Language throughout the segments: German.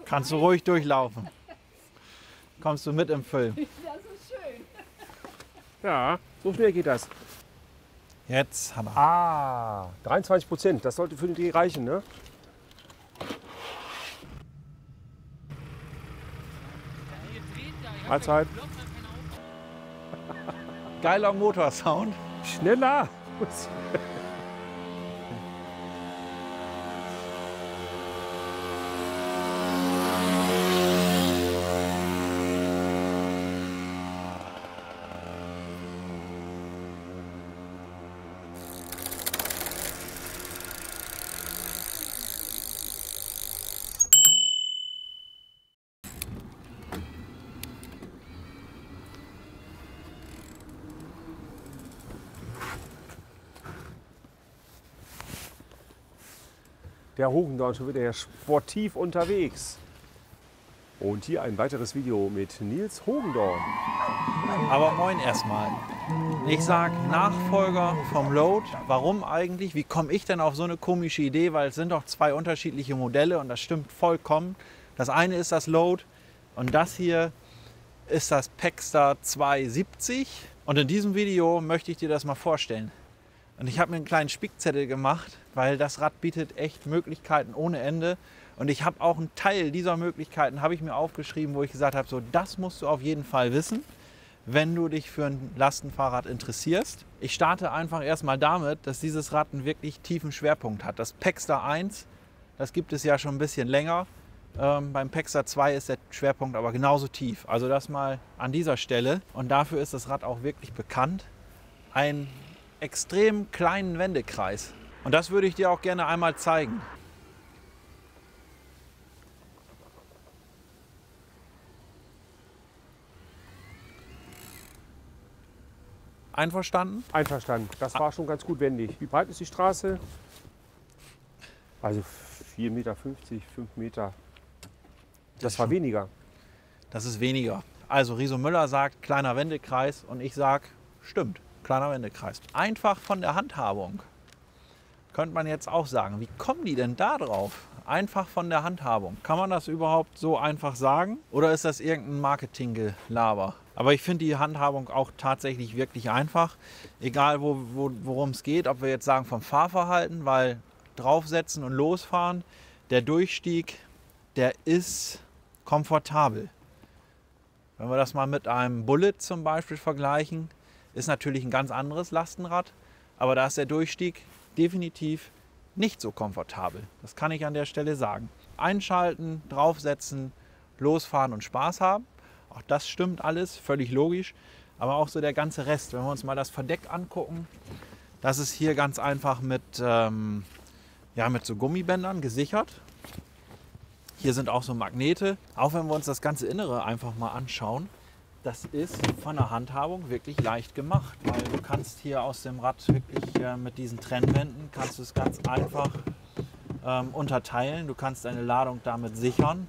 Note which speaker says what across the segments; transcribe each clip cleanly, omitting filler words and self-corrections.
Speaker 1: Kannst du ruhig durchlaufen. Kommst du mit im Film.
Speaker 2: Das ist schön.
Speaker 3: Ja, so schnell geht das.
Speaker 1: Jetzt haben wir.
Speaker 3: Ah, 23%. Das sollte für den Dreh reichen, ne? Mahlzeit.
Speaker 1: Geiler Motorsound.
Speaker 3: Schneller. Der Hogendorn schon wieder sportiv unterwegs. Und hier ein weiteres Video mit Nils Hogendorn.
Speaker 1: Aber moin erstmal. Ich sag Nachfolger vom Load. Warum eigentlich? Wie komme ich denn auf so eine komische Idee? Weil es sind doch zwei unterschiedliche Modelle und das stimmt vollkommen. Das eine ist das Load und das hier ist das Pexter 270. Und in diesem Video möchte ich dir das mal vorstellen. Und ich habe mir einen kleinen Spickzettel gemacht, weil das Rad bietet echt Möglichkeiten ohne Ende. Und ich habe auch einen Teil dieser Möglichkeiten, habe ich mir aufgeschrieben, wo ich gesagt habe, so das musst du auf jeden Fall wissen, wenn du dich für ein Lastenfahrrad interessierst. Ich starte einfach erstmal damit, dass dieses Rad einen wirklich tiefen Schwerpunkt hat. Das Pexter 1, das gibt es ja schon ein bisschen länger. Beim Pexter 2 ist der Schwerpunkt aber genauso tief. Also das mal an dieser Stelle. Und dafür ist das Rad auch wirklich bekannt. Einen extrem kleinen Wendekreis. Und das würde ich dir auch gerne einmal zeigen. Einverstanden?
Speaker 3: Einverstanden. Das war schon ganz gut wendig. Wie breit ist die Straße? Also 4,50 Meter, 5 Meter. Das war weniger.
Speaker 1: Das ist weniger. Also Riso Müller sagt kleiner Wendekreis und ich sage, stimmt, kleiner Wendekreis. Einfach von der Handhabung. Könnte man jetzt auch sagen. Wie kommen die denn da drauf? Einfach von der Handhabung. Kann man das überhaupt so einfach sagen? Oder ist das irgendein Marketinggelaber? Aber ich finde die Handhabung auch tatsächlich wirklich einfach. Egal worum es geht. Ob wir jetzt sagen vom Fahrverhalten, weil draufsetzen und losfahren. Der Durchstieg, der ist komfortabel. Wenn wir das mal mit einem Bullet zum Beispiel vergleichen, ist natürlich ein ganz anderes Lastenrad. Aber da ist der Durchstieg definitiv nicht so komfortabel. Das kann ich an der Stelle sagen. Einschalten, draufsetzen, losfahren und Spaß haben. Auch das stimmt alles, völlig logisch. Aber auch so der ganze Rest. Wenn wir uns mal das Verdeck angucken, das ist hier ganz einfach mit so Gummibändern gesichert. Hier sind auch so Magnete. Auch wenn wir uns das ganze Innere einfach mal anschauen, das ist von der Handhabung wirklich leicht gemacht, weil du kannst hier aus dem Rad wirklich mit diesen Trennwänden, kannst du es ganz einfach unterteilen. Du kannst deine Ladung damit sichern,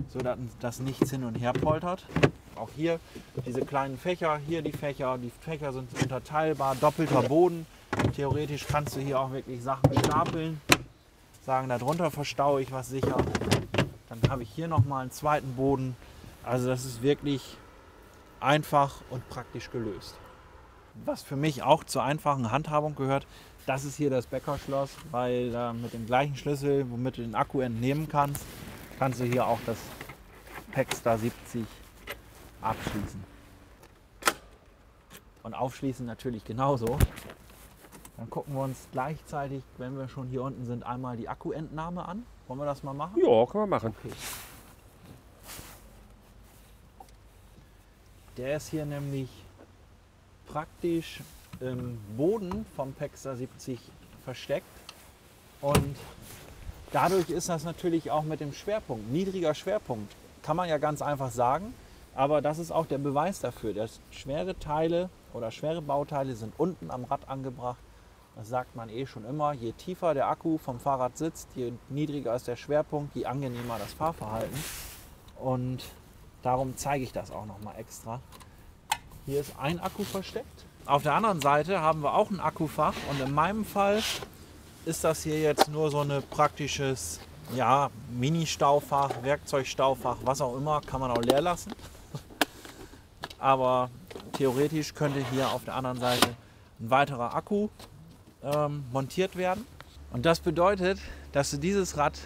Speaker 1: sodass nichts hin und her poltert. Auch hier diese kleinen Fächer, hier die Fächer sind unterteilbar, doppelter Boden. Theoretisch kannst du hier auch wirklich Sachen stapeln, sagen, darunter verstaue ich was sicher. Dann habe ich hier nochmal einen zweiten Boden. Also das ist wirklich einfach und praktisch gelöst. Was für mich auch zur einfachen Handhabung gehört, das ist hier das Bäckerschloss, weil mit dem gleichen Schlüssel, womit du den Akku entnehmen kannst, kannst du hier auch das Pexter 70 abschließen. Und aufschließen natürlich genauso. Dann gucken wir uns gleichzeitig, wenn wir schon hier unten sind, einmal die Akkuentnahme an. Wollen wir das mal machen?
Speaker 3: Ja, können wir machen.
Speaker 1: Okay. Der ist hier nämlich praktisch im Boden vom Pexter 70 versteckt und dadurch ist das natürlich auch mit dem Schwerpunkt, niedriger Schwerpunkt, kann man ja ganz einfach sagen, aber das ist auch der Beweis dafür, dass schwere Teile oder schwere Bauteile sind unten am Rad angebracht. Das sagt man eh schon immer, je tiefer der Akku vom Fahrrad sitzt, je niedriger ist der Schwerpunkt, je angenehmer das Fahrverhalten und darum zeige ich das auch noch mal extra. Hier ist ein Akku versteckt. Auf der anderen Seite haben wir auch ein Akkufach und in meinem Fall ist das hier jetzt nur so ein praktisches ja, Mini-Staufach, Werkzeugstaufach, was auch immer, kann man auch leer lassen. Aber theoretisch könnte hier auf der anderen Seite ein weiterer Akku montiert werden. Und das bedeutet, dass du dieses Rad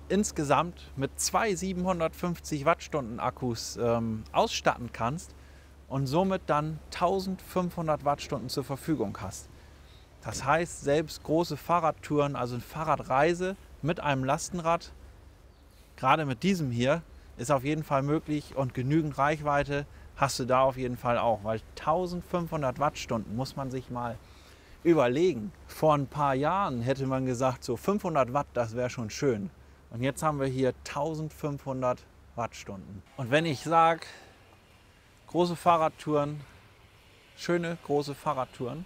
Speaker 1: insgesamt mit zwei 750 Wattstunden Akkus ausstatten kannst und somit dann 1500 Wattstunden zur Verfügung hast. Das heißt, selbst große Fahrradtouren, also eine Fahrradreise mit einem Lastenrad, gerade mit diesem hier, ist auf jeden Fall möglich und genügend Reichweite hast du da auf jeden Fall auch, weil 1500 Wattstunden muss man sich mal überlegen. Vor ein paar Jahren hätte man gesagt, so 500 Watt, das wäre schon schön. Und jetzt haben wir hier 1500 Wattstunden. Und wenn ich sage, große Fahrradtouren, schöne große Fahrradtouren,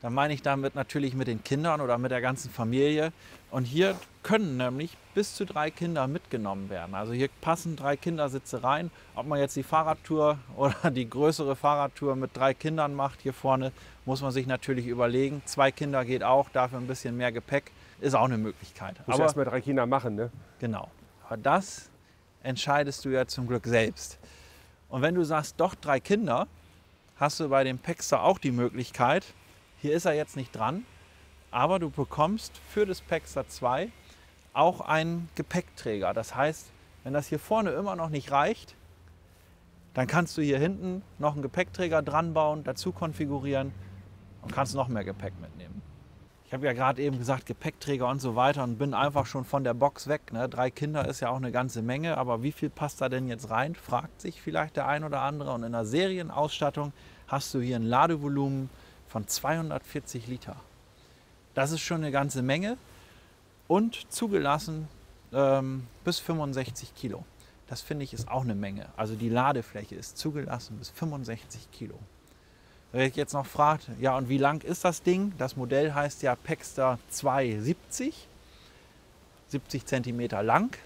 Speaker 1: dann meine ich damit natürlich mit den Kindern oder mit der ganzen Familie. Und hier können nämlich bis zu 3 Kinder mitgenommen werden. Also hier passen 3 Kindersitze rein. Ob man jetzt die Fahrradtour oder die größere Fahrradtour mit 3 Kindern macht hier vorne, muss man sich natürlich überlegen. 2 Kinder geht auch, dafür ein bisschen mehr Gepäck, ist auch eine Möglichkeit.
Speaker 3: Muss erst mal 3 Kinder machen, ne?
Speaker 1: Genau. Aber das entscheidest du ja zum Glück selbst. Und wenn du sagst, doch 3 Kinder, hast du bei dem Paxter auch die Möglichkeit, hier ist er jetzt nicht dran, aber du bekommst für das Paxter 2 auch einen Gepäckträger. Das heißt, wenn das hier vorne immer noch nicht reicht, dann kannst du hier hinten noch einen Gepäckträger dran bauen, dazu konfigurieren und kannst noch mehr Gepäck mitnehmen. Ich habe ja gerade eben gesagt, Gepäckträger und so weiter und bin einfach schon von der Box weg. Ne? 3 Kinder ist ja auch eine ganze Menge, aber wie viel passt da denn jetzt rein, fragt sich vielleicht der ein oder andere. Und in der Serienausstattung hast du hier ein Ladevolumen von 240 Liter. Das ist schon eine ganze Menge und zugelassen bis 65 Kilo. Das finde ich ist auch eine Menge. Also die Ladefläche ist zugelassen bis 65 Kilo. Wenn ich jetzt noch fragt, ja und wie lang ist das Ding? Das Modell heißt ja Paxter 270, 70 cm lang,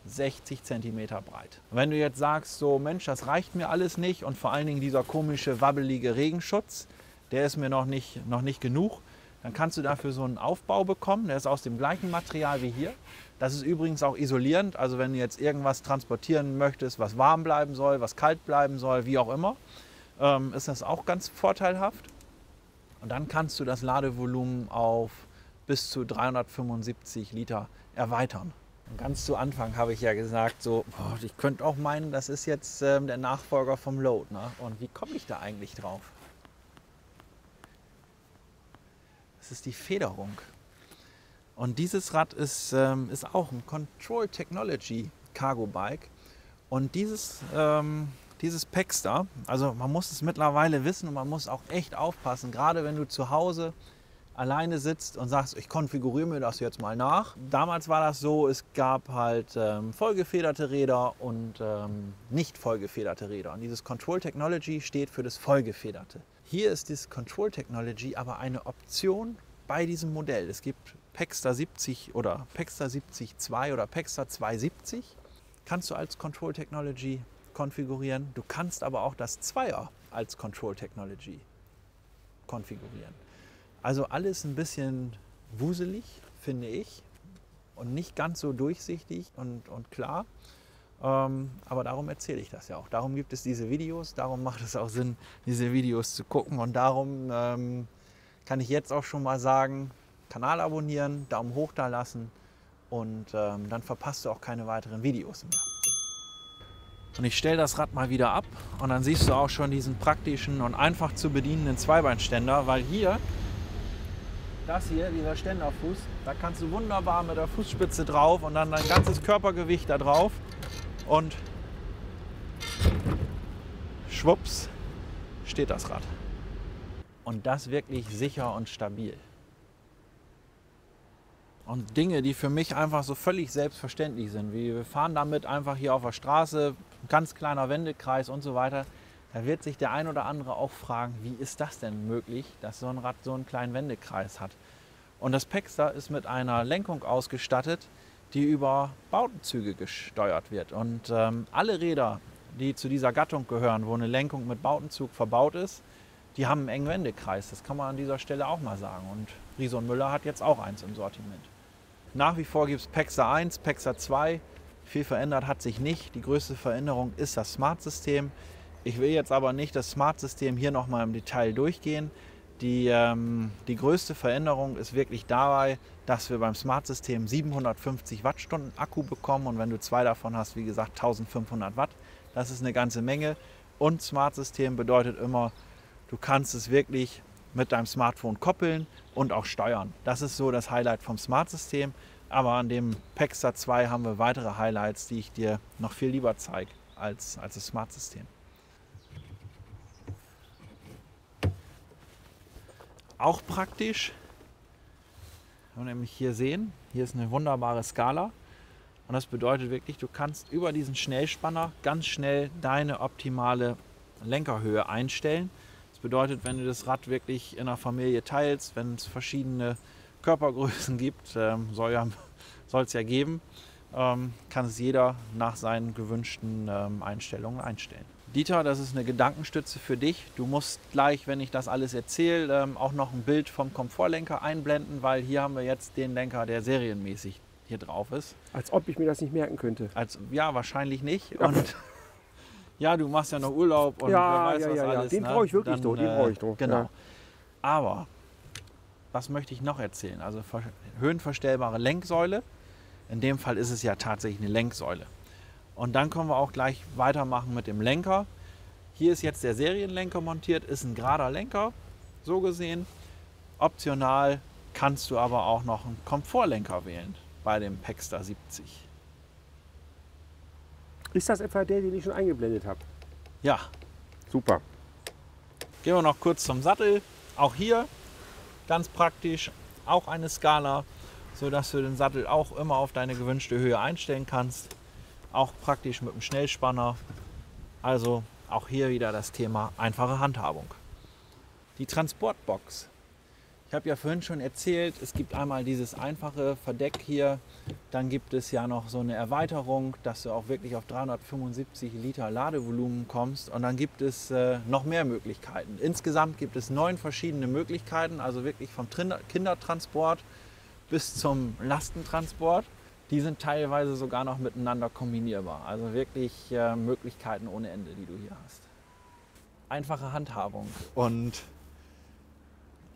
Speaker 1: 60 cm breit. Und wenn du jetzt sagst, so Mensch, das reicht mir alles nicht und vor allen Dingen dieser komische, wabbelige Regenschutz, der ist mir noch nicht genug, dann kannst du dafür so einen Aufbau bekommen. Der ist aus dem gleichen Material wie hier. Das ist übrigens auch isolierend. Also wenn du jetzt irgendwas transportieren möchtest, was warm bleiben soll, was kalt bleiben soll, wie auch immer, ist das auch ganz vorteilhaft. Und dann kannst du das Ladevolumen auf bis zu 375 Liter erweitern. Und ganz zu Anfang habe ich ja gesagt, so, boah, ich könnte auch meinen, das ist jetzt der Nachfolger vom Load. Ne? Und wie komme ich da eigentlich drauf? Das ist die Federung. Und dieses Rad ist auch ein Control Technology Cargo Bike. Und dieses Paxter, also man muss es mittlerweile wissen und man muss auch echt aufpassen, gerade wenn du zu Hause alleine sitzt und sagst, ich konfiguriere mir das jetzt mal nach. Damals war das so, es gab halt vollgefederte Räder und nicht vollgefederte Räder. Und dieses Control Technology steht für das Vollgefederte. Hier ist das Control Technology aber eine Option bei diesem Modell. Es gibt Paxter 70 oder Paxter 70-2 oder Paxter 270. Kannst du als Control Technology konfigurieren. Du kannst aber auch das 2er als Control Technology konfigurieren. Also alles ein bisschen wuselig, finde ich, und nicht ganz so durchsichtig und klar. Aber darum erzähle ich das ja auch. Darum gibt es diese Videos, darum macht es auch Sinn, diese Videos zu gucken. Und darum kann ich jetzt auch schon mal sagen, Kanal abonnieren, Daumen hoch da lassen und dann verpasst du auch keine weiteren Videos mehr. Und ich stelle das Rad mal wieder ab und dann siehst du auch schon diesen praktischen und einfach zu bedienenden Zweibeinständer, weil hier, das hier, dieser Ständerfuß, da kannst du wunderbar mit der Fußspitze drauf und dann dein ganzes Körpergewicht da drauf und schwupps steht das Rad. Und das wirklich sicher und stabil. Und Dinge, die für mich einfach so völlig selbstverständlich sind, wie wir fahren damit einfach hier auf der Straße, ganz kleiner Wendekreis und so weiter, da wird sich der ein oder andere auch fragen, wie ist das denn möglich, dass so ein Rad so einen kleinen Wendekreis hat. Und das Paxter ist mit einer Lenkung ausgestattet, die über Bowdenzüge gesteuert wird. Und alle Räder, die zu dieser Gattung gehören, wo eine Lenkung mit Bowdenzug verbaut ist, die haben einen engen Wendekreis. Das kann man an dieser Stelle auch mal sagen. Und Riese und Müller hat jetzt auch eins im Sortiment. Nach wie vor gibt es Pexar 1, Pexar 2. Viel verändert hat sich nicht. Die größte Veränderung ist das Smart-System. Ich will jetzt aber nicht das Smart-System hier nochmal im Detail durchgehen. Die größte Veränderung ist wirklich dabei, dass wir beim Smart-System 750 Wattstunden Akku bekommen und wenn du 2 davon hast, wie gesagt 1500 Watt. Das ist eine ganze Menge und Smart-System bedeutet immer, du kannst es wirklich mit deinem Smartphone koppeln und auch steuern. Das ist so das Highlight vom Smart-System, aber an dem Pexar 2 haben wir weitere Highlights, die ich dir noch viel lieber zeige als das Smart-System. Auch praktisch, wenn wir nämlich hier sehen, hier ist eine wunderbare Skala und das bedeutet wirklich, du kannst über diesen Schnellspanner ganz schnell deine optimale Lenkerhöhe einstellen. Das bedeutet, wenn du das Rad wirklich in einer Familie teilst, wenn es verschiedene Körpergrößen gibt, soll es ja geben, kann es jeder nach seinen gewünschten Einstellungen einstellen. Dieter, das ist eine Gedankenstütze für dich. Du musst gleich, wenn ich das alles erzähle, auch noch ein Bild vom Komfortlenker einblenden, weil hier haben wir jetzt den Lenker, der serienmäßig hier drauf ist.
Speaker 3: Als ob ich mir das nicht merken könnte.
Speaker 1: Ja, wahrscheinlich nicht. Ja. Und ja, du machst ja noch Urlaub und
Speaker 3: ja,
Speaker 1: wer weiß was alles.
Speaker 3: Den brauche ich wirklich noch, den brauche ich noch.
Speaker 1: Genau.
Speaker 3: Ja.
Speaker 1: Aber, was möchte ich noch erzählen? Also höhenverstellbare Lenksäule. In dem Fall ist es ja tatsächlich eine Lenksäule. Und dann können wir auch gleich weitermachen mit dem Lenker. Hier ist jetzt der Serienlenker montiert, ist ein gerader Lenker, so gesehen. Optional kannst du aber auch noch einen Komfortlenker wählen bei dem Pexar 70.
Speaker 3: Ist das etwa der, den ich schon eingeblendet habe?
Speaker 1: Ja.
Speaker 3: Super.
Speaker 1: Gehen wir noch kurz zum Sattel. Auch hier ganz praktisch, auch eine Skala, sodass du den Sattel auch immer auf deine gewünschte Höhe einstellen kannst. Auch praktisch mit dem Schnellspanner. Also auch hier wieder das Thema einfache Handhabung. Die Transportbox. Ich habe ja vorhin schon erzählt, es gibt einmal dieses einfache Verdeck hier. Dann gibt es ja noch so eine Erweiterung, dass du auch wirklich auf 375 Liter Ladevolumen kommst. Und dann gibt es noch mehr Möglichkeiten. Insgesamt gibt es 9 verschiedene Möglichkeiten, also wirklich vom Kindertransport bis zum Lastentransport. Die sind teilweise sogar noch miteinander kombinierbar. Also wirklich Möglichkeiten ohne Ende, die du hier hast. Einfache Handhabung. Und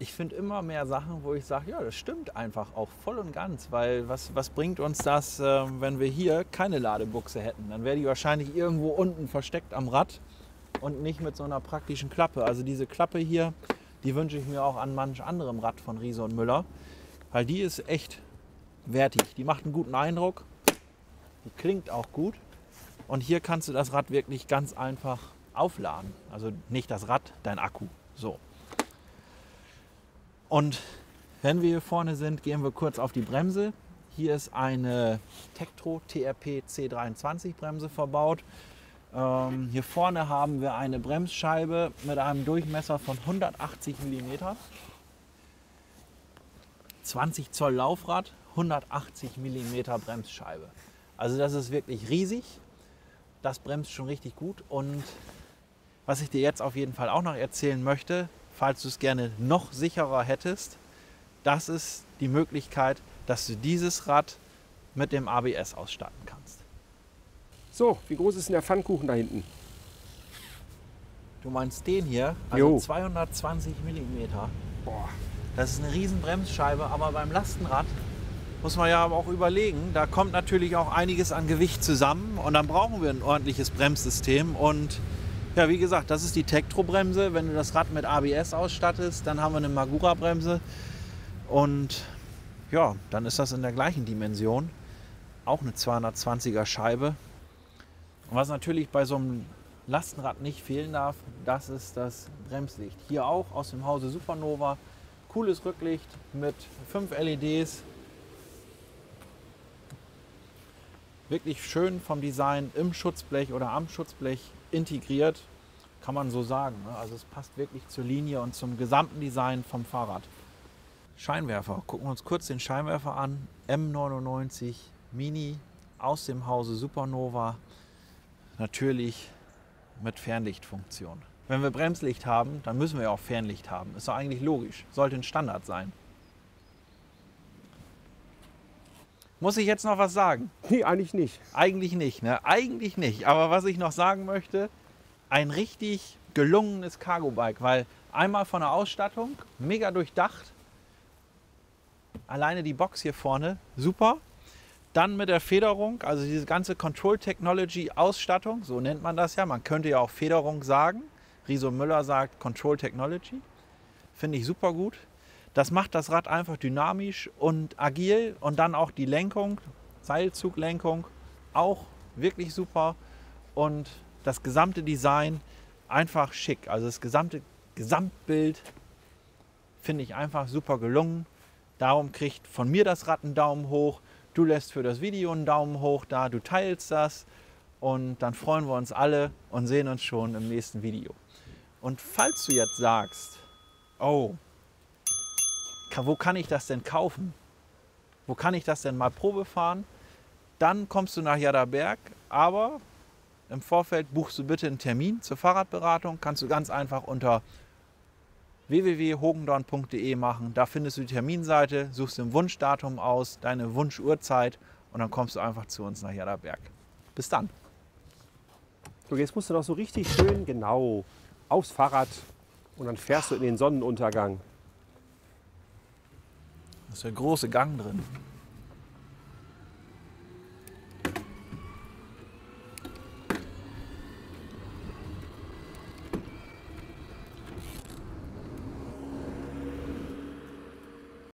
Speaker 1: ich finde immer mehr Sachen, wo ich sage, ja, das stimmt einfach auch voll und ganz. Weil was bringt uns das, wenn wir hier keine Ladebuchse hätten? Dann wäre die wahrscheinlich irgendwo unten versteckt am Rad und nicht mit so einer praktischen Klappe. Also diese Klappe hier, die wünsche ich mir auch an manch anderem Rad von Riese und Müller. Weil die ist echt wertig. Die macht einen guten Eindruck. Die klingt auch gut. Und hier kannst du das Rad wirklich ganz einfach aufladen. Also nicht das Rad, dein Akku. So. Und wenn wir hier vorne sind, gehen wir kurz auf die Bremse. Hier ist eine Tektro TRP C23 Bremse verbaut. Hier vorne haben wir eine Bremsscheibe mit einem Durchmesser von 180 mm. 20 Zoll Laufrad, 180 mm Bremsscheibe. Also das ist wirklich riesig. Das bremst schon richtig gut. Und was ich dir jetzt auf jeden Fall auch noch erzählen möchte, falls du es gerne noch sicherer hättest, das ist die Möglichkeit, dass du dieses Rad mit dem ABS ausstatten kannst.
Speaker 3: So, wie groß ist denn der Pfannkuchen da hinten?
Speaker 1: Du meinst den hier? Also
Speaker 3: Jo.
Speaker 1: 220 mm.
Speaker 3: Boah.
Speaker 1: Das ist eine riesen Bremsscheibe, aber beim Lastenrad muss man ja aber auch überlegen, da kommt natürlich auch einiges an Gewicht zusammen und dann brauchen wir ein ordentliches Bremssystem. Und ja, wie gesagt, das ist die Tektro-Bremse. Wenn du das Rad mit ABS ausstattest, dann haben wir eine Magura-Bremse und ja, dann ist das in der gleichen Dimension. Auch eine 220er Scheibe. Und was natürlich bei so einem Lastenrad nicht fehlen darf, das ist das Bremslicht. Hier auch aus dem Hause Supernova. Cooles Rücklicht mit 5 LEDs. Wirklich schön vom Design im Schutzblech oder am Schutzblech integriert, kann man so sagen. Also es passt wirklich zur Linie und zum gesamten Design vom Fahrrad. Scheinwerfer, gucken wir uns kurz den Scheinwerfer an. M99 Mini aus dem Hause Supernova. Natürlich mit Fernlichtfunktion. Wenn wir Bremslicht haben, dann müssen wir auch Fernlicht haben. Ist doch eigentlich logisch. Sollte ein Standard sein. Muss ich jetzt noch was sagen?
Speaker 3: Nee, eigentlich nicht.
Speaker 1: Eigentlich nicht, ne? Eigentlich nicht. Aber was ich noch sagen möchte, ein richtig gelungenes Cargo-Bike, weil einmal von der Ausstattung, mega durchdacht. Alleine die Box hier vorne, super. Dann mit der Federung, also diese ganze Control Technology Ausstattung, so nennt man das ja. Man könnte ja auch Federung sagen. Riso Müller sagt Control Technology. Finde ich super gut. Das macht das Rad einfach dynamisch und agil und dann auch die Lenkung, Seilzuglenkung, auch wirklich super. Und das gesamte Design einfach schick. Also das gesamte Gesamtbild finde ich einfach super gelungen. Darum kriegt von mir das Rad einen Daumen hoch. Du lässt für das Video einen Daumen hoch da, du teilst das und dann freuen wir uns alle und sehen uns schon im nächsten Video. Und falls du jetzt sagst, oh, wo kann ich das denn kaufen? Wo kann ich das denn mal Probe fahren? Dann kommst du nach Jadderberg, aber im Vorfeld buchst du bitte einen Termin zur Fahrradberatung. Kannst du ganz einfach unter www.hogendorn.de machen. Da findest du die Terminseite, suchst ein Wunschdatum aus, deine Wunschuhrzeit und dann kommst du einfach zu uns nach Jadderberg. Bis dann.
Speaker 3: So, jetzt musst du noch so richtig schön genau aufs Fahrrad und dann fährst du in den Sonnenuntergang.
Speaker 1: Da ist der große Gang drin.